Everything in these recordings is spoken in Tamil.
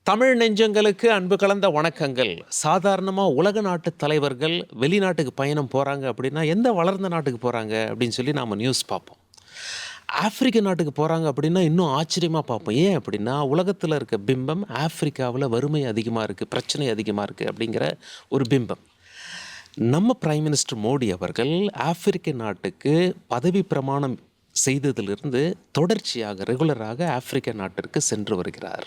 தமிழ் நெஞ்சங்களுக்கு அன்பு கலந்த வணக்கங்கள். சாதாரணமாக உலக நாட்டு தலைவர்கள் வெளிநாட்டுக்கு பயணம் போகிறாங்க அப்படின்னா எந்த வளர்ந்த நாட்டுக்கு போகிறாங்க அப்படின்னு சொல்லி நாம் நியூஸ் பார்ப்போம். ஆப்பிரிக்க நாட்டுக்கு போகிறாங்க அப்படின்னா இன்னும் ஆச்சரியமாக பார்ப்போம். ஏன் அப்படின்னா உலகத்தில் இருக்க பிம்பம் ஆப்பிரிக்காவில் வறுமை அதிகமாக இருக்குது, பிரச்சனை அதிகமாக இருக்குது அப்படிங்கிற ஒரு பிம்பம். நம்ம பிரைம் மினிஸ்டர் மோடி அவர்கள் ஆப்பிரிக்க நாட்டுக்கு பதவி பிரமாணம் செய்ததிலிருந்து தொடர்ச்சியாக ரெகுலராக ஆப்பிரிக்க நாட்டிற்கு சென்று வருகிறார்.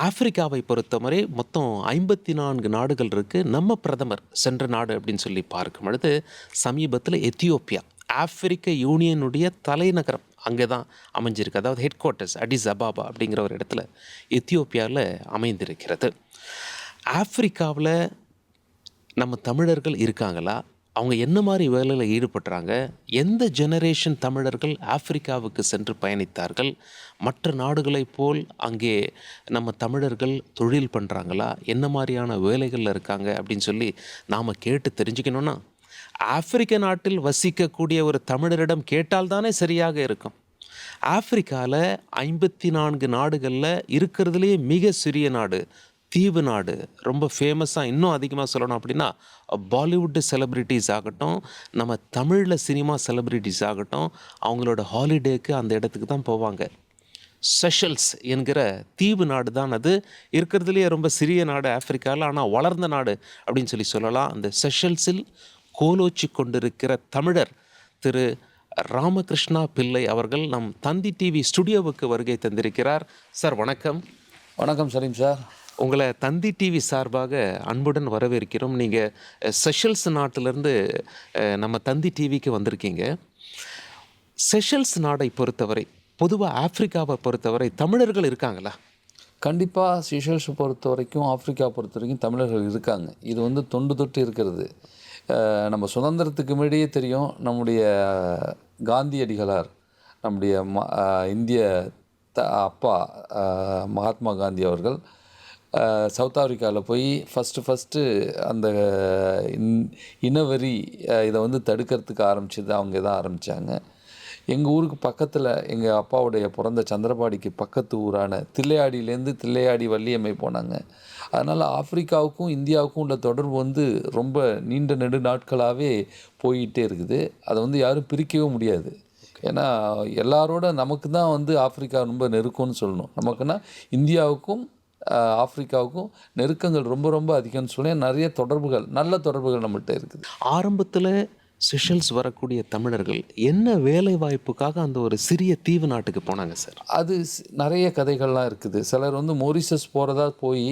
ஆப்பிரிக்காவை பொறுத்தவரை மொத்தம் 54 நாடுகள் இருக்குது. நம்ம பிரதமர் சென்ற நாடு அப்படின்னு சொல்லி பார்க்கும் பொழுது சமீபத்தில் எத்தியோப்பியா, ஆப்பிரிக்க யூனியனுடைய தலைநகரம் அங்கே தான் அமைஞ்சிருக்கு. அதாவது ஹெட் குவார்ட்டர்ஸ் அடிஸ் அபாபா அப்படிங்கிற ஒரு இடத்துல எத்தியோப்பியாவில் அமைந்திருக்கிறது. ஆப்பிரிக்காவில் நம்ம தமிழர்கள் இருக்காங்களா? அவங்க என்ன மாதிரி வேலையில் ஈடுபடுறாங்க? எந்த ஜெனரேஷன் தமிழர்கள் ஆப்பிரிக்காவுக்கு சென்று பயணித்தார்கள்? மற்ற நாடுகளைப் போல் அங்கே நம்ம தமிழர்கள் தொழில் பண்ணுறாங்களா? என்ன மாதிரியான வேலைகளில் இருக்காங்க அப்படின்னு சொல்லி நாம் கேட்டு தெரிஞ்சுக்கணுன்னா ஆப்பிரிக்க நாட்டில் வசிக்கக்கூடிய ஒரு தமிழரிடம் கேட்டால்தானே சரியாக இருக்கும். ஆப்பிரிக்காவில் 54 நாடுகளில் இருக்கிறதுலேயே மிக சிறிய நாடு, தீவு நாடு. ரொம்ப ஃபேமஸாக இன்னும் அதிகமாக சொல்லணும் அப்படின்னா பாலிவுட்டு செலிப்ரிட்டிஸ் ஆகட்டும், நம்ம தமிழில் சினிமா செலிப்ரிட்டிஸ் ஆகட்டும், அவங்களோட ஹாலிடேக்கு அந்த இடத்துக்கு தான் போவாங்க. செஷல்ஸ் என்கிற தீவு நாடு தான் அது. இருக்கிறதுலேயே ரொம்ப சிறிய நாடு ஆப்பிரிக்காவில், ஆனால் வளர்ந்த நாடு அப்படின்னு சொல்லலாம். அந்த செஷல்ஸில் கோலோச்சி கொண்டிருக்கிற தமிழர் திரு ராமகிருஷ்ணா பிள்ளை அவர்கள் நம் தந்தி டிவி ஸ்டுடியோவுக்கு வருகை தந்திருக்கிறார். சார் வணக்கம். வணக்கம் சலீம் சார். உங்களை தந்தி டிவி சார்பாக அன்புடன் வரவேற்கிறோம். நீங்கள் செஷல்ஸ் நாட்டிலேருந்து நம்ம தந்தி டிவிக்கு வந்திருக்கீங்க. செஷல்ஸ் நாடை பொறுத்தவரை, பொதுவாக ஆப்பிரிக்காவை பொறுத்தவரை தமிழர்கள் இருக்காங்களா? கண்டிப்பாக செஷல்ஸை பொறுத்த வரைக்கும், ஆப்பிரிக்கா பொறுத்த வரைக்கும் தமிழர்கள் இருக்காங்க. இது வந்து தொன்று தொட்டு இருக்கிறது. நம்ம சுதந்திரத்துக்கு முன்னாடியே தெரியும். நம்முடைய காந்தியடிகளார், நம்முடைய இந்திய அப்பா மகாத்மா காந்தி அவர்கள் சவுத் ஆஃப்ரிக்காவில் போய் ஃபஸ்ட்டு அந்த இனவெறி இதை வந்து தடுக்கிறதுக்கு ஆரம்பிச்சது அவங்க தான் ஆரம்பித்தாங்க. எங்கள் ஊருக்கு பக்கத்தில் எங்கள் அப்பாவுடைய பிறந்த சந்திரபாடிக்கு பக்கத்து ஊரான தில்லையாடியிலேருந்து தில்லையாடி வள்ளியம்மை போனாங்க. அதனால் ஆப்பிரிக்காவுக்கும் இந்தியாவுக்கும் உள்ள தொடர்பு வந்து ரொம்ப நீண்ட நெடு நாட்களாகவே போயிட்டே இருக்குது. அதை வந்து யாரும் பிரிக்கவே முடியாது. ஏன்னா எல்லாரோட நமக்கு தான் வந்து ஆப்பிரிக்கா ரொம்ப நெருக்கம்னு சொல்லணும். நமக்குன்னா இந்தியாவுக்கும் ஆப்பிரிக்காவுக்கும் நெருக்கங்கள் ரொம்ப ரொம்ப அதிகம்னு சொல்லி நிறைய தொடர்புகள், நல்ல தொடர்புகள் நம்மகிட்ட இருக்குது. ஆரம்பத்தில் செஷல்ஸ் வரக்கூடிய தமிழர்கள் என்ன வேலை வாய்ப்புக்காக அந்த ஒரு சிறிய தீவு நாட்டுக்கு போனாங்க சார்? அது நிறைய கதைகள்லாம் இருக்குது. சிலர் வந்து மொரிஷஸ் போகிறதா போய்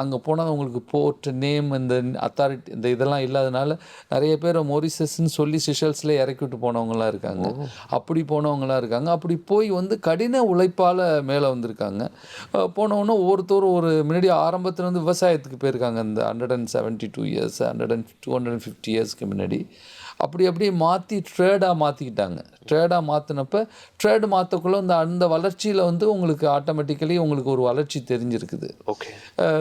அங்கே போனால் அவங்களுக்கு போர்ட் நேம், இந்த அத்தாரிட்டி, இந்த இதெல்லாம் இல்லாதனால நிறைய பேர் மொரிஷஸ்ன்னு சொல்லி செஷல்ஸில் இறக்கி விட்டு போனவங்களாம் இருக்காங்க. அப்படி போனவங்களாம் இருக்காங்க. அப்படி போய் வந்து கடின உழைப்பால் மேலே வந்திருக்காங்க. போனவொன்னே ஒவ்வொருத்தரும் ஒரு முன்னாடி ஆரம்பத்தில் வந்து விவசாயத்துக்கு போயிருக்காங்க. இந்த 172 இயர்ஸ் 250 இயர்ஸ்க்கு முன்னாடி அப்படியே மாற்றி ட்ரேடாக மாற்றிக்கிட்டாங்க. ட்ரேடாக மாற்றினப்ப ட்ரேடு மாற்றக்குள்ளே அந்த வளர்ச்சியில் வந்து உங்களுக்கு ஆட்டோமேட்டிக்கலி உங்களுக்கு ஒரு வளர்ச்சி தெரிஞ்சிருக்குது. ஓகே.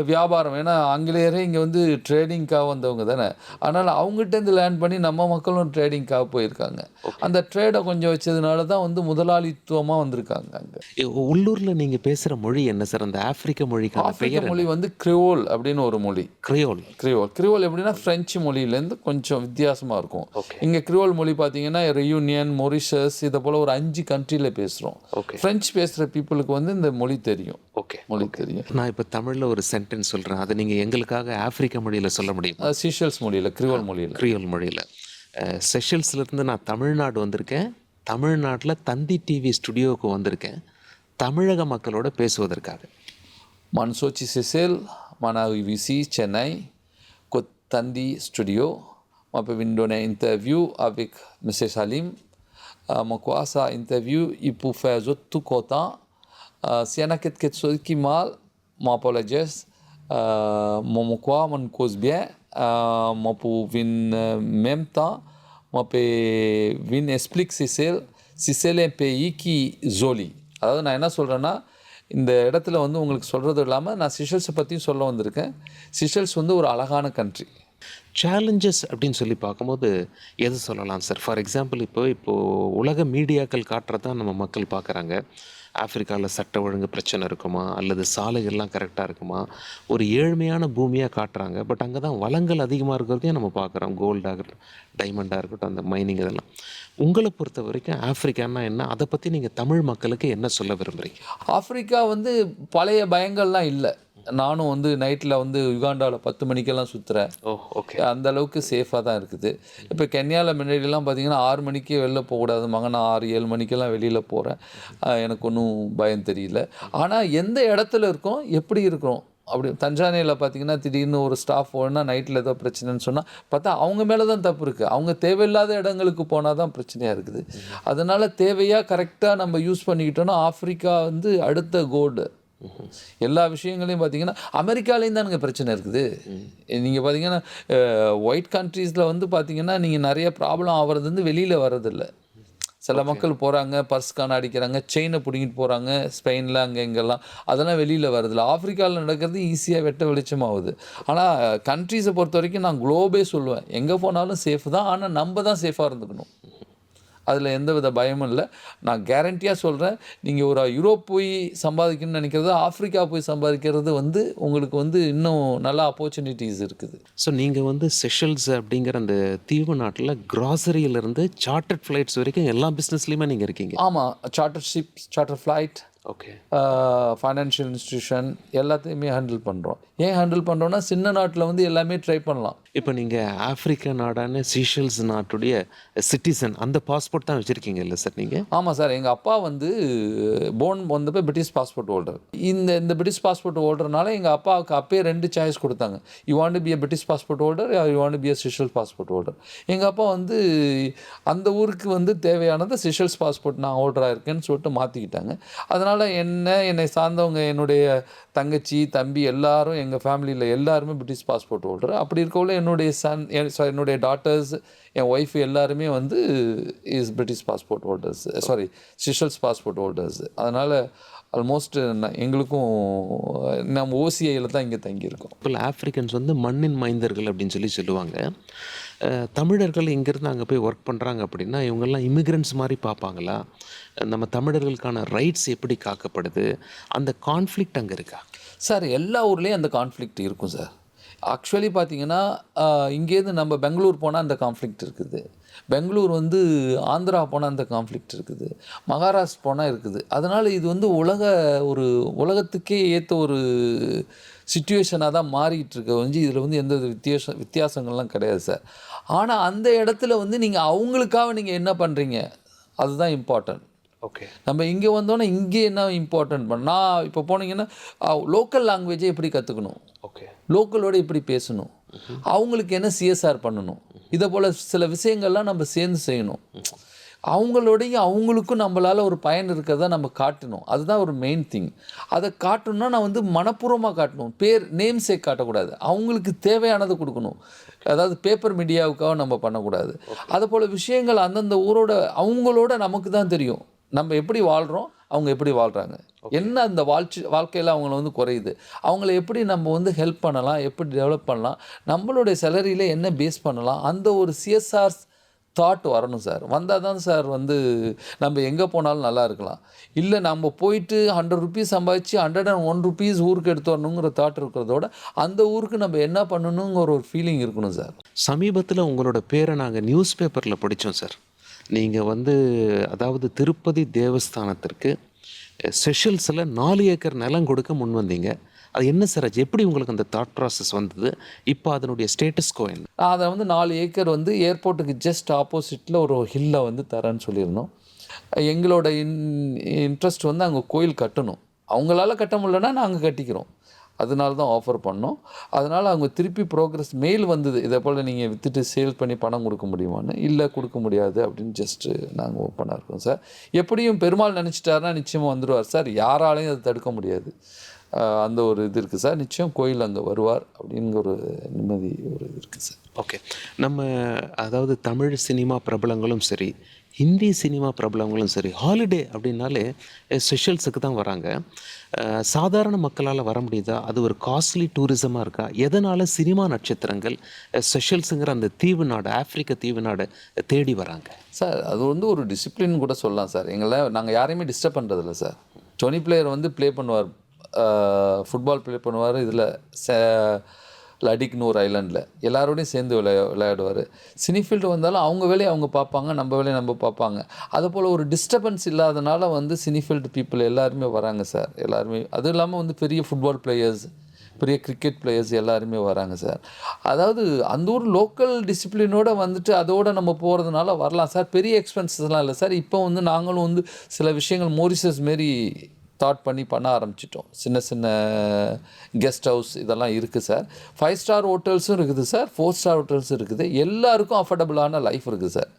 வியாபாரம், ஏன்னா ஆங்கிலேயரே இங்கே வந்து ட்ரேடிங்காக வந்தவங்க தானே. அதனால் அவங்ககிட்டேருந்து லேர்ன் பண்ணி நம்ம மக்களும் ட்ரேடிங்காக போயிருக்காங்க. அந்த ட்ரேடை கொஞ்சம் வச்சதுனால தான் வந்து முதலாளித்துவமாக வந்திருக்காங்க. அங்கே உள்ளூரில் நீங்கள் பேசுகிற மொழி என்ன சார்? அந்த ஆப்பிரிக்க மொழி வந்து கிரியோல் அப்படின்னு ஒரு மொழி. கிரியோல் எப்படின்னா ஃப்ரெஞ்சு மொழியிலேருந்து கொஞ்சம் வித்தியாசமாக இருக்கும். இங்கே கிரியோல் மொழி பார்த்தீங்கன்னா ரெயூனியன், மொரிஷஸ், இதை போல் ஒரு 5 கண்ட்ரியில் பேசுகிறோம். ஃப்ரெஞ்சு பேசுகிற பீப்புளுக்கு வந்து இந்த மொழி தெரியும். மொழி தெரியும். நான் இப்போ தமிழில் ஒரு சென்டென்ஸ் சொல்கிறேன், அதை நீங்கள் எங்களுக்காக ஆப்பிரிக்க மொழியில் சொல்ல முடியும்? செஷல்ஸ் மொழியில், கிரியோல் மொழியில். செஷல்ஸ்லேருந்து நான் தமிழ்நாடு வந்திருக்கேன். தமிழ்நாட்டில் தந்தி டிவி ஸ்டுடியோவுக்கு வந்திருக்கேன் தமிழக மக்களோட பேசுவதற்காக. மன்சோச்சி செசேல் மனாவிசி சென்னை தந்தி studio. Moi pe vin donner interview avec M. Salim. Moi quoi ça interview il pour faire tout content. Si y en a quelque chose qui mal, moi apologize. Moi quoi mon cause bien. Moi pour vin même temps. Moi pe vin explique Sicile un pays qui joli. அதாவது நான் என்ன சொல்கிறேன்னா, இந்த இடத்துல வந்து உங்களுக்கு சொல்கிறது இல்லாமல் நான் செஷல்ஸை பற்றியும் சொல்ல வந்திருக்கேன். செஷல்ஸ் வந்து ஒரு அழகான கண்ட்ரி. சேலஞ்சஸ் அப்படின்னு சொல்லி பார்க்கும்போது எது சொல்லலாம் சார்? ஃபார் எக்ஸாம்பிள் இப்போது உலக மீடியாக்கள் காட்டுறதான் நம்ம மக்கள் பார்க்குறாங்க. ஆப்பிரிக்காவில் சட்ட ஒழுங்கு பிரச்சனை இருக்குமா, அல்லது சாலைகள்லாம் கரெக்டாக இருக்குமா, ஒரு ஏழ்மையான பூமியாக காட்டுறாங்க. பட் அங்கே தான் வளங்கள் அதிகமாக இருக்கிறதையும் நம்ம பார்க்குறோம். கோல்டாக இருக்கட்டும், டைமண்டாக இருக்கட்டும், அந்த மைனிங் இதெல்லாம். உங்களை பொறுத்த வரைக்கும் ஆஃப்ரிக்கான்னா என்ன? அதை பற்றி நீங்கள் தமிழ் மக்களுக்கு என்ன சொல்ல விரும்புகிறீங்க? ஆப்பிரிக்கா வந்து பழைய பயங்கள்லாம் இல்லை. நானும் வந்து நைட்டில் வந்து யுகாண்டாவில் 10 மணிக்கெல்லாம் சுற்றுறேன். ஓ, ஓகே. அந்த அளவுக்கு சேஃபாக தான் இருக்குது. இப்போ கென்யாவில் முன்னாடிலாம் பார்த்தீங்கன்னா 6 மணிக்கே வெளில போகக்கூடாது. நான் 6-7 மணிக்கெல்லாம் வெளியில் போகிறேன். எனக்கு ஒன்றும் பயம் தெரியல. ஆனால் எந்த இடத்துல இருக்கோம், எப்படி இருக்கிறோம், அப்படி தஞ்சானியில் பார்த்தீங்கன்னா திடீர்னு ஒரு ஸ்டாஃப் ஓடுனா நைட்டில் ஏதோ பிரச்சனைன்னு சொன்னால் பார்த்தா அவங்க மேலே தான் தப்பு இருக்குது. அவங்க தேவையில்லாத இடங்களுக்கு போனால் தான் பிரச்சனையாக இருக்குது. அதனால் தேவையாக கரெக்டாக நம்ம யூஸ் பண்ணிக்கிட்டோன்னா ஆப்பிரிக்கா வந்து அடுத்த கோல்டு. எல்லா விஷயங்களையும் பார்த்தீங்கன்னா அமெரிக்காலேயும் தானுங்க பிரச்சனை இருக்குது. நீங்கள் பார்த்தீங்கன்னா ஒயிட் கண்ட்ரீஸில் வந்து பார்த்தீங்கன்னா நீங்கள் நிறைய ப்ராப்ளம் ஆகிறது வந்து வெளியில் வர்றதில்ல. சில மக்கள் போகிறாங்க, பர்ஸ் காண அடிக்கிறாங்க, செயினை பிடிங்கிட்டு போகிறாங்க, ஸ்பெயினில் அங்கே இங்கெல்லாம், அதெல்லாம் வெளியில் வரதில்ல. ஆப்பிரிக்காவில் நடக்கிறது ஈஸியாக வெட்ட வெளிச்சமாகுது. ஆனால் கண்ட்ரீஸை பொறுத்த வரைக்கும் நான் குளோபே சொல்லுவேன், எங்கே போனாலும் சேஃப் தான். ஆனால் நம்ம தான் சேஃபாக இருந்துக்கணும். அதில் எந்த வித பயமும் இல்லை. நான் கேரண்டியாக சொல்கிறேன், நீங்கள் ஒரு யூரோப் போய் சம்பாதிக்கணும்னு நினைக்கிறது, ஆப்பிரிக்கா போய் சம்பாதிக்கிறது வந்து உங்களுக்கு வந்து இன்னும் நல்ல ஆப்பர்ச்சுனிட்டிஸ் இருக்குது. ஸோ நீங்கள் வந்து செஷல்ஸ் அப்படிங்கிற அந்த தீவு நாட்டில் கிராசரியிலேருந்து சார்ட்டர்ட் ஃப்ளைட்ஸ் வரைக்கும் எல்லா பிஸ்னஸ்லேயுமே நீங்கள் இருக்கீங்க. ஆமாம், charter ships, charter flight, okay, financial institution எல்லாத்தையுமே ஹேண்டில் பண்ணுறோம். ஏன் ஹேண்டில் பண்ணுறோன்னா சின்ன நாட்டில் வந்து எல்லாமே ட்ரை பண்ணலாம். இப்போ நீங்கள் ஆப்பிரிக்கா நாடான சீஷல்ஸ் நாட்டுடைய சிட்டிசன் அந்த பாஸ்போர்ட் தான் வச்சுருக்கீங்க இல்லை சார் நீங்கள்? ஆமாம் சார், எங்கள் அப்பா வந்து போன் வந்தப்போ பிரிட்டிஷ் பாஸ்போர்ட் ஹோல்டர். இந்த பிரிட்டிஷ் பாஸ்போர்ட் ஹோல்டர்னால எங்கள் அப்பாவுக்கு அப்பயே 2 சாய்ஸ் கொடுத்தாங்க. You want to be a British passport holder, you want to be a Seychelles passport holder. எங்கள் அப்பா வந்து அந்த ஊருக்கு வந்து தேவையானது சிஷல்ஸ் பாஸ்போர்ட் நான் ஹோல்டராக இருக்கேன்னு சொல்லிட்டு மாற்றிக்கிட்டாங்க. அதனால் என்னை சார்ந்தவங்க, என்னுடைய தங்கச்சி, தம்பி எல்லாரும் எங்கள் ஃபேமிலியில் எல்லாருமே பிரிட்டிஷ் பாஸ்போர்ட் ஹோல்டர். அப்படி இருக்கவுள்ள என்னுடைய டாட்டர்ஸ், என் ஒய்ஃப் எல்லாருமே வந்து is British passport holders, Seychelles passport holders. அதனால் ஆல்மோஸ்ட் எங்களுக்கும் நம்ம ஓசிஐயில் தான் இங்கே தங்கியிருக்கோம். இப்போ ஆஃப்ரிக்கன்ஸ் வந்து மண்ணின் மைந்தர்கள் அப்படின்னு சொல்லுவாங்க. தமிழர்கள் இங்கேருந்து அங்கே போய் ஒர்க் பண்ணுறாங்க அப்படின்னா இவங்கெல்லாம் இமிக்ரெண்ட்ஸ் மாதிரி பார்ப்பாங்களா? நம்ம தமிழர்களுக்கான ரைட்ஸ் எப்படி காக்கப்படுது? அந்த கான்ஃப்ளிக்ட் அங்கே இருக்கா? சார், எல்லா ஊர்லேயும் அந்த கான்ஃப்ளிக்ட் இருக்கும் சார். ஆக்சுவலி பார்த்தீங்கன்னா இங்கேருந்து நம்ம பெங்களூர் போனால் அந்த கான்ஃப்ளிக்ட் இருக்குது. பெங்களூர் வந்து ஆந்திரா போனால் அந்த கான்ஃப்ளிக்ட் இருக்குது. மகாராஷ்டிரா போனால் இருக்குது. அதனால் இது வந்து உலகத்துக்கே ஏற்ற ஒரு சிச்சுவேஷனாக தான் மாறிக்கிட்டு இருக்க வந்து இதில் வந்து எந்த வித்தியாசங்கள்லாம் கிடையாது சார். ஆனால் அந்த இடத்துல வந்து நீங்கள் அவங்களுக்காக நீங்கள் என்ன பண்ணுறீங்க, அதுதான் இம்பார்ட்டன்ட். ஓகே, நம்ம இங்கே வந்தோன்னே இங்கே என்ன இம்பார்ட்டன்ட் நான் இப்போ போனீங்கன்னா லோக்கல் லாங்குவேஜை எப்படி கற்றுக்கணும், ஓகே, லோக்கலோடு எப்படி பேசணும், அவங்களுக்கு என்ன சிஎஸ்ஆர் பண்ணணும், இதை போல் சில விஷயங்கள்லாம் நம்ம சேர்ந்து செய்யணும். அவங்களோடையும் அவங்களுக்கும் நம்மளால் ஒரு பயன் இருக்கிறத நம்ம காட்டணும். அதுதான் ஒரு மெயின் திங். அதை காட்டணும்னா நான் வந்து மனப்பூர்வமாக காட்டணும். நேம் சேக் காட்டக்கூடாது. அவங்களுக்கு தேவையானதை கொடுக்கணும். அதாவது பேப்பர் மீடியாவுக்காக நம்ம பண்ணக்கூடாது. அதை போல் விஷயங்கள் அந்தந்த ஊரோட அவங்களோட நமக்கு தான் தெரியும். நம்ம எப்படி வாழ்கிறோம், அவங்க எப்படி வாழ்கிறாங்க, என்ன அந்த வாழ்க்கையில் அவங்கள வந்து குறையுது, அவங்கள எப்படி நம்ம வந்து ஹெல்ப் பண்ணலாம், எப்படி டெவலப் பண்ணலாம், நம்மளுடைய சேலரியில் என்ன பேஸ் பண்ணலாம், அந்த ஒரு சிஎஸ்ஆர் தாட் வரணும் சார். வந்தால் தான் சார் வந்து நம்ம எங்கே போனாலும் நல்லா இருக்கலாம். இல்லை நம்ம போயிட்டு 100 ருபீஸ் சம்பாதிச்சு 101 ருபீஸ் ஊருக்கு எடுத்து வரணுங்கிற தாட் இருக்கிறதோட அந்த ஊருக்கு நம்ம என்ன பண்ணணுங்கிற ஒரு ஃபீலிங் இருக்கணும் சார். சமீபத்தில் உங்களோட பேரை நாங்கள் நியூஸ் பேப்பரில் படித்தோம் சார். நீங்கள் வந்து அதாவது திருப்பதி தேவஸ்தானத்திற்கு செஷல்ஸில் 4 ஏக்கர் நிலம் கொடுக்க முன் வந்தீங்க. அது என்ன சார் ஆச்சு? எப்படி உங்களுக்கு அந்த தாட் ப்ராசஸ் வந்தது? இப்போ அதனுடைய ஸ்டேட்டஸ் கோ என்ன? அதை வந்து 4 ஏக்கர் வந்து ஏர்போர்ட்டுக்கு ஜஸ்ட் ஆப்போசிட்டில் ஒரு ஹில்லை வந்து தரேன்னு சொல்லியிருந்தோம். எங்களோட இன்ட்ரெஸ்ட் வந்து அங்கே கோயில் கட்டணும். அவங்களால கட்ட முடியலன்னா நாங்கள் கட்டிக்கிறோம். அதனால தான் ஆஃபர் பண்ணோம். அதனால் அவங்க திருப்பி ப்ரோக்ரஸ் மெயில் வந்தது, இதை போல் நீங்கள் விற்றுட்டு சேல் பண்ணி பணம் கொடுக்க முடியுமான்னு. இல்லை, கொடுக்க முடியாது அப்படின்னு ஜஸ்ட்டு நாங்கள் ஓப்பனாக இருக்கோம் சார். எப்படியும் பெருமாள் நினச்சிட்டாருன்னா நிச்சயமாக வந்துடுவார் சார். யாராலையும் அதை தடுக்க முடியாது. அந்த ஒரு இது இருக்குது சார். நிச்சயம் கோயில் அங்கே வருவார் அப்படிங்கிற ஒரு நிம்மதி ஒரு இது இருக்குது சார். ஓகே. நம்ம அதாவது தமிழ் சினிமா பிரபலங்களும் சரி, ஹிந்தி சினிமா பிரபலங்களும் சரி, ஹாலிடே அப்படின்னாலே செஷல்ஸுக்கு தான் வராங்க. சாதாரண மக்களால் வர முடியுதா? அது ஒரு காஸ்ட்லி டூரிசமாக இருக்கா? எதனால் சினிமா நட்சத்திரங்கள் செஷல்ஸுங்கிற அந்த தீவு நாடு, ஆப்பிரிக்க தீவு நாடு தேடி வராங்க? சார் அது வந்து ஒரு டிசிப்ளின் கூட சொல்லலாம் சார். நாங்கள் யாரையுமே டிஸ்டர்ப் பண்ணுறதில்ல சார். டொனி பிளேயர் வந்து ப்ளே பண்ணுவார், ஃபுட்பால் ப்ளே பண்ணுவார். இதில் லடிக்னு ஒரு ஐலாண்டில் எல்லாரோடையும் சேர்ந்து விளையாடுவார். சினிஃபீல்டு வந்தாலும் அவங்க வேலையை அவங்க பார்ப்பாங்க, நம்ம வேலையை நம்ம பார்ப்பாங்க. அதுபோல் ஒரு டிஸ்டர்பன்ஸ் இல்லாதனால வந்து சினிஃபீல்டு பீப்புள் எல்லாருமே வராங்க சார். எல்லாருமே அதுவும் இல்லாமல் வந்து பெரிய ஃபுட்பால் பிளேயர்ஸ், பெரிய கிரிக்கெட் பிளேயர்ஸ் எல்லாருமே வராங்க சார். அதாவது அந்த ஊர் லோக்கல் டிசிப்ளினோடு வந்துட்டு அதோடு நம்ம போகிறதுனால வரலாம் சார். பெரிய எக்ஸ்பென்சஸ்லாம் இல்லை சார். இப்போ வந்து நாங்களும் வந்து சில விஷயங்கள் மோரிஷஸ் மாரி தாட் பண்ண ஆரம்பிச்சிட்டோம். சின்ன சின்ன கெஸ்ட் ஹவுஸ் இதெல்லாம் இருக்குது சார். 5 ஸ்டார் ஹோட்டல்ஸும் இருக்குது சார், 4 ஸ்டார் ஹோட்டல்ஸும் இருக்குது. எல்லாருக்கும் அஃபோர்டபுளான லைஃப் இருக்குது சார்.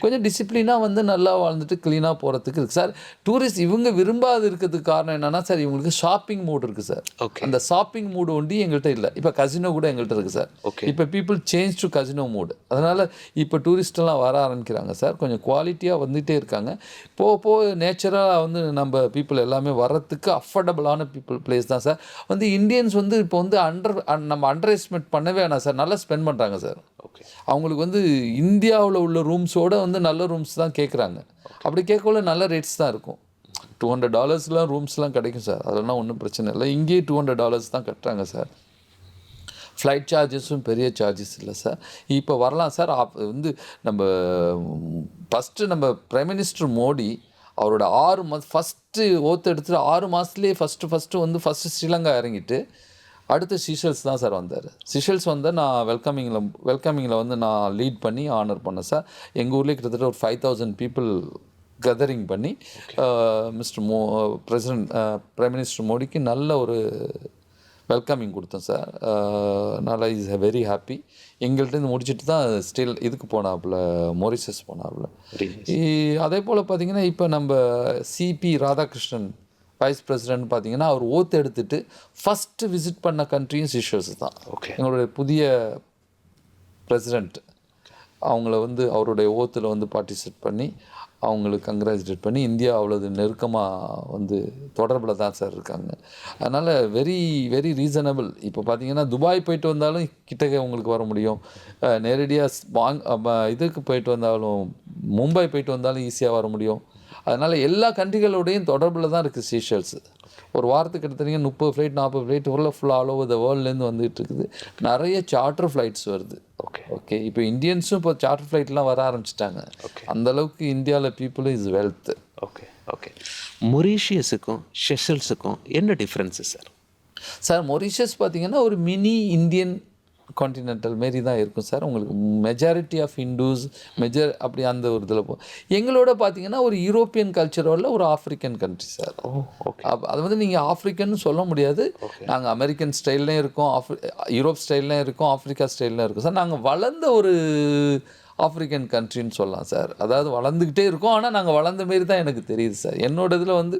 கொஞ்சம் டிசிப்ளினாக வந்து நல்லா வாழ்ந்துட்டு க்ளீனாக போகிறதுக்கு இருக்குது சார். டூரிஸ்ட் இவங்க விரும்பாது இருக்கிறதுக்கு காரணம் என்னென்னா சார், இவங்களுக்கு ஷாப்பிங் மூடு இருக்குது சார். ஓகே. அந்த ஷாப்பிங் மூடு ஒண்டி எங்கள்கிட்ட இல்லை. இப்போ கசினோ கூட எங்கள்கிட்ட இருக்குது சார். ஓகே. இப்போ பீப்புள் சேஞ்ச் டு கசினோ மூடு. அதனால் இப்போ டூரிஸ்டெல்லாம் வர ஆரம்பிக்கிறாங்க சார். கொஞ்சம் குவாலிட்டியாக வந்துகிட்டே இருக்காங்க. போக நேச்சராக வந்து நம்ம பீப்புள் எல்லாமே வர்றதுக்கு அஃபோர்டபுளான பிளேஸ் தான் சார். வந்து இந்தியன்ஸ் வந்து இப்போ வந்து நம்ம அண்டர் எஸ்டிமேட் பண்ணவே வேணாம் சார். நல்லா ஸ்பெண்ட் பண்ணுறாங்க சார். ஓகே. அவங்களுக்கு வந்து இந்தியாவில் உள்ள ரூம்ஸோடு வந்து நல்ல ரூம்ஸ் தான் கேட்குறாங்க. அப்படி கேட்கல நல்ல ரேட்ஸ் தான் இருக்கும். $200 ரூம்ஸ்லாம் கிடைக்கும் சார். அதெல்லாம் ஒன்றும் பிரச்சனை இல்லை. இங்கேயே $200 தான் கட்டுறாங்க சார். ஃப்ளைட் சார்ஜஸும் பெரிய சார்ஜஸ் இல்லை சார். இப்போ வரலாம் சார். வந்து நம்ம ஃபஸ்ட்டு நம்ம பிரைம் மினிஸ்டர் மோடி அவரோட 6 மாதம் ஃபஸ்ட்டு ஓத்து எடுத்துகிட்டு 6 மாதத்துலேயே ஃபஸ்ட்டு ஸ்ரீலங்கா இறங்கிட்டு அடுத்து சீஷல்ஸ் தான் சார் வந்தார். சீஷல்ஸ் வந்து நான் வெல்கமிங்கில் வந்து நான் லீட் பண்ணி ஆனர் பண்ணேன் சார். எங்கள் ஊர்லேயே கிட்டத்தட்ட ஒரு 5000 பீப்புள் கெதரிங் பண்ணி பிரைம் மினிஸ்டர் மோடிக்கு நல்ல ஒரு வெல்கமிங் கொடுத்தோம் சார். நல்லா இஸ் வெரி ஹாப்பி. எங்கள்கிட்ட முடிச்சுட்டு தான் ஸ்டில் இதுக்கு போனாப்புல, மொரிஷஸ் போனாப்புல. அதே போல் பார்த்திங்கன்னா இப்போ நம்ம சிபி ராதாகிருஷ்ணன் வைஸ் பிரசிடென்ட் பார்த்திங்கன்னா அவர் ஓத்து எடுத்துட்டு ஃபஸ்ட்டு விசிட் பண்ண கண்ட்ரியும் சீஷல்ஸ் தான். ஓகே. எங்களுடைய புதிய பிரசிடெண்ட் அவங்கள வந்து அவருடைய ஓத்தில் வந்து பார்ட்டிசிபேட் பண்ணி அவங்களுக்கு கங்க்ராச்சுலேட் பண்ணி இந்தியா அவ்வளோது நெருக்கமாக வந்து தொடர்பில் தான் சார் இருக்காங்க. அதனால் வெரி வெரி ரீசனபிள். இப்போ பார்த்தீங்கன்னா துபாய் போயிட்டு வந்தாலும் கிட்டக்க உங்களுக்கு வர முடியும். நேரடியாக இதுக்கு போயிட்டு வந்தாலும், மும்பை போயிட்டு வந்தாலும் ஈஸியாக வர முடியும். அதனால் எல்லா கண்ட்ரிகளோடையும் தொடர்பில் தான் இருக்குது சீஷல்ஸ். ஒரு வாரத்துக்கு எடுத்தீங்க 30 ஃப்ளைட் 40 ஃப்ளைட் ஃபுல்லாக ஆல் ஓவர் த வேர்ல்ட்லேருந்து வந்துகிட்டு இருக்குது. நிறைய சார்ட்டர் ஃப்ளைட்ஸ் வருது. ஓகே. இப்போ இந்தியன்ஸும் இப்போ சார்ட்டர் ஃப்ளைட்லாம் வர ஆரம்பிச்சிட்டாங்க. அந்தளவுக்கு இந்தியாவில் பீப்புள் இஸ் வெல்த். ஓகே. மொரீஷியஸுக்கும் செஷல்ஸுக்கும் என்ன டிஃப்ரென்ஸு சார்? சார் மொரீஷியஸ் பார்த்தீங்கன்னா ஒரு மினி இந்தியன் கான்டினென்டல் மாரி தான் இருக்கும் சார். உங்களுக்கு மெஜாரிட்டி ஆஃப் ஹிந்துஸ் அப்படி அந்த ஒரு இதில் எங்களோட பார்த்தீங்கன்னா ஒரு யூரோப்பியன் கல்ச்சரோட ஒரு ஆஃப்ரிக்கன் கண்ட்ரி சார். அது வந்து நீங்கள் ஆஃப்ரிக்கன்னு சொல்ல முடியாது. நாங்கள் அமெரிக்கன் ஸ்டைல்லையும் இருக்கோம், யூரோப் ஸ்டைல்லையும் இருக்கோம், ஆஃப்ரிக்கா ஸ்டைல்லையும் இருக்கும் சார். நாங்கள் வளர்ந்த ஒரு ஆஃப்ரிக்கன் கண்ட்ரின்னு சொல்லலாம் சார். அதாவது வளர்ந்துக்கிட்டே இருக்கோம், ஆனால் நாங்கள் வளர்ந்த மாரி தான் எனக்கு தெரியுது சார். என்னோட இதில் வந்து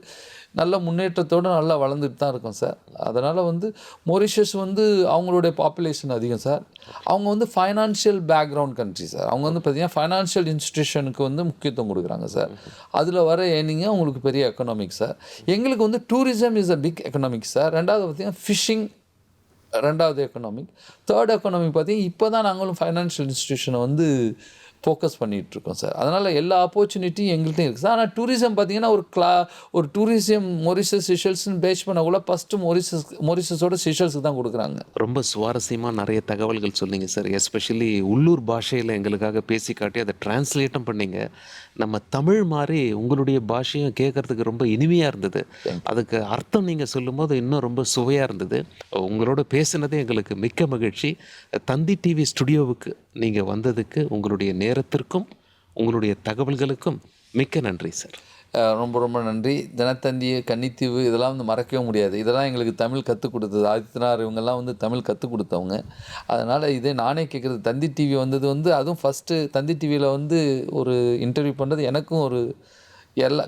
நல்ல முன்னேற்றத்தோடு நல்லா வளர்ந்துட்டு தான் இருக்கும் சார். அதனால் வந்து மொரிஷியஸ் வந்து அவங்களுடைய பாப்புலேஷன் அதிகம் சார். அவங்க வந்து ஃபைனான்ஷியல் பேக்ரவுண்ட் கண்ட்ரி சார். அவங்க வந்து பார்த்திங்கன்னா ஃபைனான்ஷியல் இன்ஸ்டிடியூஷனுக்கு வந்து முக்கியத்துவம் கொடுக்குறாங்க சார். அதில் வர ஏர்னிங்க அவங்களுக்கு பெரிய எக்கனாமிக் சார். எங்களுக்கு வந்து tourism is a big economic sir. ரெண்டாவது பார்த்திங்கன்னா ஃபிஷிங் ரெண்டாவது எக்கனாமிக். தேர்ட் எக்கனாமிக் பார்த்திங்கன்னா இப்போ தான் நாங்களும் ஃபைனான்ஷியல் இன்ஸ்டிடியூஷனை வந்து ஃபோக்கஸ் பண்ணிகிட்ருக்கோம் சார். அதனால் எல்லா ஆப்பர்ச்சுனிட்டியும் எங்கள்கிட்ட இருக்குது சார். ஆனால் டூரிசம் பார்த்திங்கன்னா ஒரு டூரிசம் மொரிஷியஸ் சீஷல்ஸ்னு பேஸ் பண்ணக்குள்ள ஃபஸ்ட்டு மொரிஷியஸோட சீஷல்ஸுக்கு தான் கொடுக்குறாங்க. ரொம்ப சுவாரஸ்யமாக நிறைய தகவல்கள் சொன்னீங்க சார். எஸ்பெஷலி உள்ளூர் பாஷையில் எங்களுக்காக பேசி காட்டி அதை டிரான்ஸ்லேட்டும் பண்ணிங்க. நம்ம தமிழ் மாதிரி உங்களுடைய பாஷையும் கேட்குறதுக்கு ரொம்ப இனிமையாக இருந்தது. அதுக்கு அர்த்தம் நீங்கள் சொல்லும்போது இன்னும் ரொம்ப சுவையாக இருந்தது. உங்களோட பேசுனதே எங்களுக்கு மிக்க மகிழ்ச்சி. தந்தி டிவி ஸ்டுடியோவுக்கு நீங்கள் வந்ததுக்கு உங்களுடைய நேரத்திற்கும் உங்களுடைய தகவல்களுக்கும் மிக்க நன்றி சார். ரொம்ப ரொம்ப நன்றி. தினத்தந்தி, கன்னித்தீவு இதெல்லாம் வந்து மறக்கவே முடியாது. இதெல்லாம் எங்களுக்கு தமிழ் கற்றுக் கொடுத்தது. ஆதித்யநாத் இவங்கெல்லாம் வந்து தமிழ் கற்றுக் கொடுத்தவங்க. அதனால் இதே நானே கேட்குறது, தந்தி டிவி வந்தது வந்து அதுவும் ஃபஸ்ட்டு தந்தி டிவியில் வந்து ஒரு இன்டர்வியூ பண்ணுறது எனக்கும் ஒரு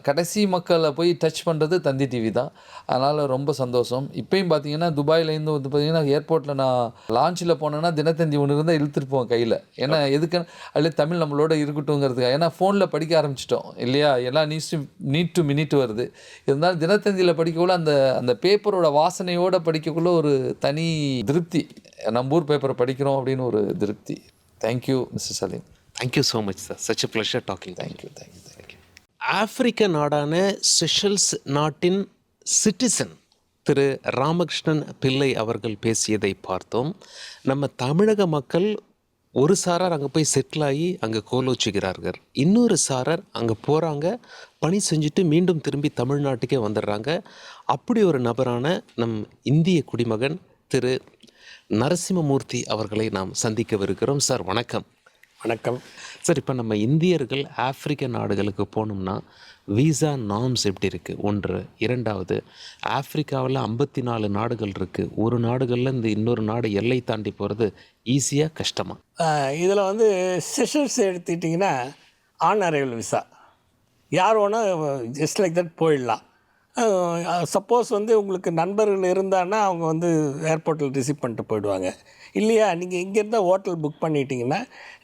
கடைசி மக்களை போய் டச் பண்ணுறது தந்தி டிவி தான். அதனால் ரொம்ப சந்தோஷம். இப்பயும் பார்த்தீங்கன்னா துபாயிலேருந்து வந்து பார்த்தீங்கன்னா ஏர்போர்ட்டில் நான் லான்ச்சில் போனேன்னா தினத்தந்தி ஒன்று இருந்தால் இழுத்துட்டு போவேன் கையில். ஏன்னா எதுக்கு அதில் தமிழ் நம்மளோட இருக்கட்டுங்கிறதுக்காக. ஏன்னா ஃபோனில் படிக்க ஆரம்பிச்சிட்டோம் இல்லையா, எல்லா நியூஸும் நீட் டு மினிட் வருது. இருந்தாலும் தினத்தந்தியில் படிக்கக்குள்ள அந்த அந்த பேப்பரோட வாசனையோடு படிக்கக்குள்ள ஒரு தனி திருப்தி. நம்ம ஊர் பேப்பரை படிக்கிறோம் அப்படின்னு ஒரு திருப்தி. Thank you mister Salim. Thank you so much sir. Such a pleasure docking. Thank you. ஆப்பிரிக்க நாடான செஷல்ஸ் நாட்டின் சிட்டிசன் திரு ராமகிருஷ்ணன் பிள்ளை அவர்கள் பேசியதை பார்த்தோம். நம்ம தமிழக மக்கள் ஒரு சாரார் அங்கே போய் செட்டில் ஆகி அங்கே கோலோச்சுகிறார்கள், இன்னொரு சாரார் அங்கே போகிறாங்க, பணி செஞ்சுட்டு மீண்டும் திரும்பி தமிழ்நாட்டுக்கே வந்துடுறாங்க. அப்படி ஒரு நபரான நம் இந்திய குடிமகன் திரு நரசிம்மமூர்த்தி அவர்களை நாம் சந்திக்கவிருக்கிறோம். சார் வணக்கம். வணக்கம் சார். இப்போ நம்ம இந்தியர்கள் ஆப்பிரிக்க நாடுகளுக்கு போகணும்னா விசா நார்ம்ஸ் எப்படி இருக்குது? ஒன்று. இரண்டாவது, ஆப்பிரிக்காவில் 54 நாடுகள் இருக்குது. ஒரு நாடுகளில் இந்த இன்னொரு நாடு எல்லை தாண்டி போகிறது ஈஸியாக கஷ்டமா? இதில் வந்து செஷல்ஸ் எடுத்துக்கிட்டிங்கன்னா ஆன் அரைவல் விசா யார் வேணால் ஜஸ்ட் லைக் தட் போயிடலாம். சப்போஸ் வந்து உங்களுக்கு நண்பர்கள் இருந்தான்னா அவங்க வந்து ஏர்போர்ட்டில் ரிசீவ் பண்ணிட்டு போயிடுவாங்க. இல்லையா, நீங்கள் இங்கேருந்தா ஹோட்டல் புக் பண்ணிட்டீங்கன்னா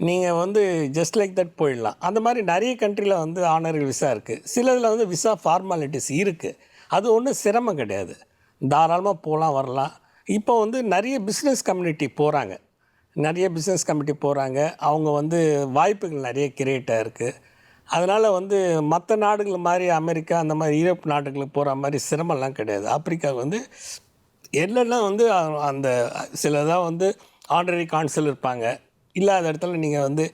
நீங்கள் வந்து ஜஸ்ட் லைக் தட் போயிடலாம். அந்த மாதிரி நிறைய கண்ட்ரியில் வந்து ஆனரல் விசா இருக்குது. சிலதில் வந்து விசா ஃபார்மாலிட்டிஸ் இருக்குது. அது ஒன்றும் சிரமம் கிடையாது, தாராளமாக போகலாம் வரலாம். இப்போ வந்து நிறைய பிஸ்னஸ் கம்யூனிட்டி போகிறாங்க. அவங்க வந்து வாய்ப்புகள் நிறைய கிரியேட்டாக இருக்குது. அதனால் வந்து மற்ற நாடுகள் மாதிரி அமெரிக்கா அந்த மாதிரி யூரோப் நாடுகளுக்கு போகிற மாதிரி சிரமம்லாம் கிடையாது. ஆப்பிரிக்காவுக்கு வந்து எல்லாம் வந்து அந்த சிலதான் வந்து ஆனரரி கான்சல் இருப்பாங்க. இல்லாத இடத்துல நீங்கள் வந்து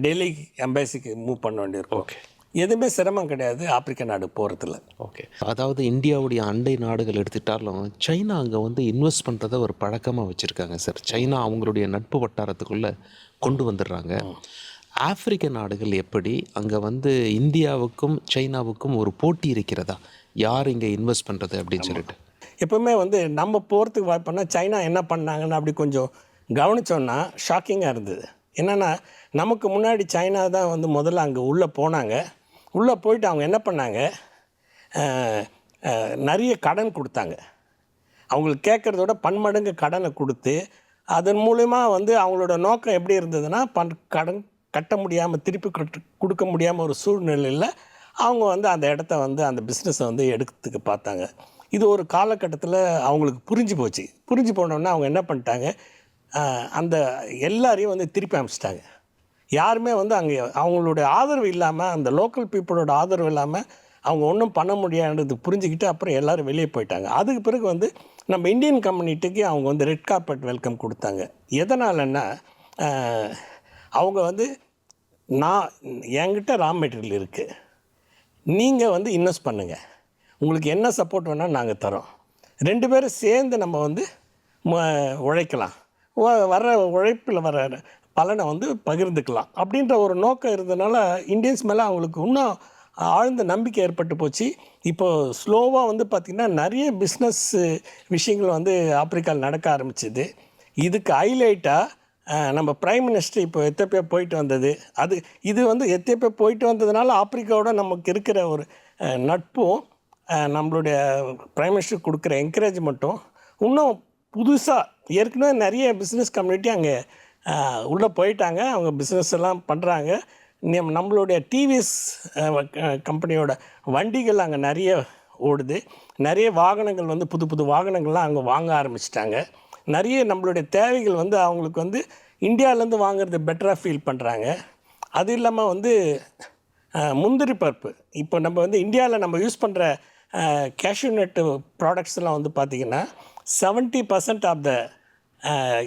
டெல்லி எம்பேசிக்கு மூவ் பண்ண வேண்டியிருக்கும். ஓகே. எதுவுமே சிரமம் கிடையாது ஆப்பிரிக்க நாடு போகிறதுல. ஓகே. அதாவது இந்தியாவுடைய அண்டை நாடுகள் எடுத்துட்டாலும் சைனா அங்கே வந்து இன்வெஸ்ட் பண்ணுறத ஒரு பழக்கமாக வச்சுருக்காங்க சார். சைனா அவங்களுடைய நட்பு வட்டாரத்துக்குள்ளே கொண்டு வந்துடுறாங்க. ஆப்பிரிக்க நாடுகள் எப்படி அங்கே வந்து இந்தியாவுக்கும் சைனாவுக்கும் ஒரு போட்டி இருக்கிறதா, யார் இங்கே இன்வெஸ்ட் பண்ணுறது அப்படின்னு சொல்லிட்டு? எப்போவுமே வந்து நம்ம போகிறதுக்கு வாய்ப்புனா சைனா என்ன பண்ணாங்கன்னு அப்படி கொஞ்சம் கவனித்தோன்னா ஷாக்கிங்காக இருந்தது. என்னென்னா, நமக்கு முன்னாடி சைனா தான் வந்து முதல்ல அங்கே உள்ளே போனாங்க. உள்ளே போயிட்டு அவங்க என்ன பண்ணாங்க, நிறைய கடன் கொடுத்தாங்க. அவங்களுக்கு கேட்குறதோட பன்மடங்கு கடனை கொடுத்து அதன் மூலிமா வந்து அவங்களோட நோக்கம் எப்படி இருந்ததுன்னா, கடன் கட்ட முடியாமல் திருப்பி கொடுக்க முடியாமல் ஒரு சூழ்நிலையில் அவங்க வந்து அந்த இடத்த வந்து அந்த பிஸ்னஸை வந்து எடுக்கிறதுக்கு பார்த்தாங்க. இது ஒரு காலகட்டத்தில் அவங்களுக்கு புரிஞ்சு போனோன்னா அவங்க என்ன பண்ணிட்டாங்க, அந்த எல்லாரையும் வந்து திருப்பி அனுப்பிச்சிட்டாங்க. யாருமே வந்து அங்கே அவங்களுடைய ஆதரவு இல்லாமல், அந்த லோக்கல் பீப்புளோட ஆதரவு இல்லாமல் அவங்க ஒன்றும் பண்ண முடியாதுன்றது புரிஞ்சுக்கிட்டு அப்புறம் எல்லோரும் வெளியே போயிட்டாங்க. அதுக்கு பிறகு வந்து நம்ம இந்தியன் கம்யூனிட்டிக்கு அவங்க வந்து ரெட் கார்பெட் வெல்கம் கொடுத்தாங்க. எதனாலன்னா, அவங்க வந்து என்கிட்ட ரா மெட்டீரியல் இருக்குது, நீங்கள் வந்து இன்வெஸ்ட் பண்ணுங்கள், உங்களுக்கு என்ன சப்போர்ட் வேணால் நாங்கள் தரோம், 2 பேரும் சேர்ந்து நம்ம வந்து உழைக்கலாம், வர உழைப்பில் வர பலனை வந்து பகிர்ந்துக்கலாம் அப்படின்ற ஒரு நோக்கம் இருந்ததுனால இந்தியன்ஸ் மேலே அவங்களுக்கு இன்னும் ஆழ்ந்த நம்பிக்கை ஏற்பட்டு போச்சு. இப்போது ஸ்லோவாக வந்து பார்த்திங்கன்னா நிறைய பிஸ்னஸ் விஷயங்கள் வந்து ஆப்பிரிக்காவில் நடக்க ஆரம்பிச்சிது. இதுக்கு ஹைலைட்டாக நம்ம பிரைம் மினிஸ்டர் இப்போ எத்தியோப்பியா போயிட்டு வந்தது. இது வந்து எத்தியோப்பியா போயிட்டு வந்ததுனால ஆப்பிரிக்காவோட நமக்கு இருக்கிற ஒரு நட்பும் நம்மளுடைய பிரைம் மினிஸ்டர் கொடுக்குற என்கரேஜ்மெண்ட்டும் இன்னும் புதுசாக ஏற்கனவே நிறைய பிஸ்னஸ் கம்யூனிட்டி அங்கே உள்ளே போயிட்டாங்க. அவங்க பிஸ்னஸ் எல்லாம் பண்ணுறாங்க. நம்மளுடைய டிவிஎஸ் கம்பெனியோட வண்டிகள் அங்கே நிறைய ஓடுது. நிறைய வாகனங்கள் வந்து புது வாகனங்கள்லாம் அங்கே வாங்க ஆரம்பிச்சிட்டாங்க. நிறைய நம்மளுடைய தேவைகள் வந்து அவங்களுக்கு வந்து இந்தியாவிலேருந்து வாங்குறது பெட்டராக ஃபீல் பண்ணுறாங்க. அது இல்லாமல் வந்து முந்திரி பருப்பு, இப்போ நம்ம வந்து இந்தியாவில் நம்ம யூஸ் பண்ணுற கேஷ்யூ நட்டு ப்ராடக்ட்ஸ்லாம் வந்து பார்த்திங்கன்னா 70% ஆஃப் த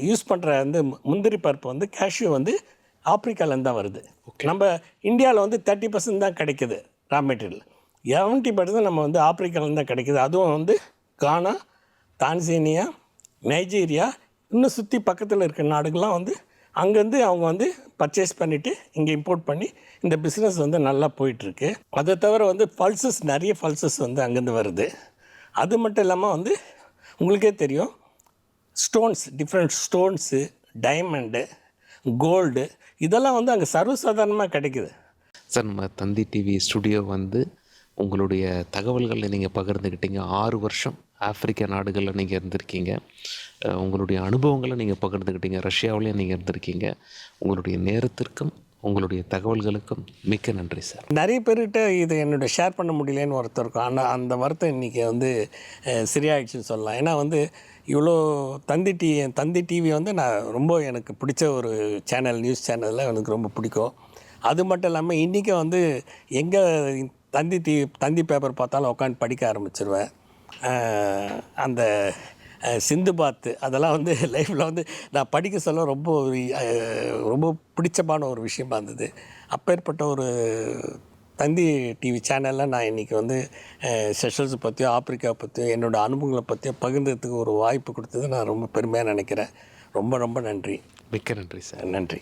யூஸ் பண்ணுற வந்து முந்திரி பருப்பு வந்து கேஷ்யூ வந்து ஆப்பிரிக்காவிலேருந்து தான் வருது. நம்ம இந்தியாவில் வந்து 30% தான் கிடைக்கிது ரா மெட்டீரியல். 70% நம்ம வந்து ஆப்பிரிக்காவிலேருந்து தான் கிடைக்கிது. அதுவும் வந்து கானா, தான்சேனியா, நைஜீரியா, இன்னும் சுற்றி பக்கத்தில் இருக்கிற நாடுகள்லாம் வந்து அங்கேருந்து அவங்க வந்து பர்ச்சேஸ் பண்ணிவிட்டு இங்கே இம்போர்ட் பண்ணி இந்த பிஸ்னஸ் வந்து நல்லா போயிட்டுருக்கு. அதை தவிர வந்து நிறைய பல்சஸ் வந்து அங்கேருந்து வருது. அது மட்டும் இல்லாமல் வந்து உங்களுக்கே தெரியும், டிஃப்ரெண்ட் ஸ்டோன்ஸு, டைமண்டு, கோல்டு இதெல்லாம் வந்து அங்கே சர்வசாதாரணமாக கிடைக்குது. சார், நம்ம தந்தி டிவி ஸ்டுடியோ வந்து உங்களுடைய தகவல்களை நீங்கள் பகிர்ந்துக்கிட்டீங்க. 6 வருஷம் ஆப்பிரிக்க நாடுகளில் நீங்கள் இருந்திருக்கீங்க. உங்களுடைய அனுபவங்களை நீங்கள் பகிர்ந்துக்கிட்டீங்க. ரஷ்யாவிலையும் நீங்கள் இருந்திருக்கீங்க. உங்களுடைய நேரத்திற்கும் உங்களுடைய தகவல்களுக்கும் மிக்க நன்றி சார். நிறைய பேர்கிட்ட இது என்னோட ஷேர் பண்ண முடியலன்னு ஒருத்தர் இருக்கும். ஆனால் அந்த வருத்தம் இன்றைக்கி வந்து சரியாயிடுச்சுன்னு சொல்லலாம். ஏன்னா வந்து இவ்வளோ தந்தி டிவி வந்து நான் ரொம்ப எனக்கு பிடிச்ச ஒரு சேனல், நியூஸ் சேனலில் எனக்கு ரொம்ப பிடிக்கும். அது மட்டும் இல்லாமல் இன்றைக்கி வந்து எங்கே தந்தி பேப்பர் பார்த்தாலும் உட்காந்து படிக்க ஆரம்பிச்சிருவேன். அந்த சிந்துபாத் அதெல்லாம் வந்து லைஃப்பில் வந்து நான் படிக்க சொல்ல ரொம்ப பிடிச்சமான ஒரு விஷயமா இருந்தது. அப்பேற்பட்ட ஒரு தந்தி டிவி சேனலில் நான் இன்றைக்கி வந்து செஷல்ஸ் பற்றியோ ஆப்பிரிக்கா பற்றியோ என்னோடய அனுபவங்களை பற்றியோ பகிர்ந்ததுக்கு ஒரு வாய்ப்பு கொடுத்தது நான் ரொம்ப பெருமையாக நினைக்கிறேன். ரொம்ப ரொம்ப நன்றி. மிக்க நன்றி சார். நன்றி.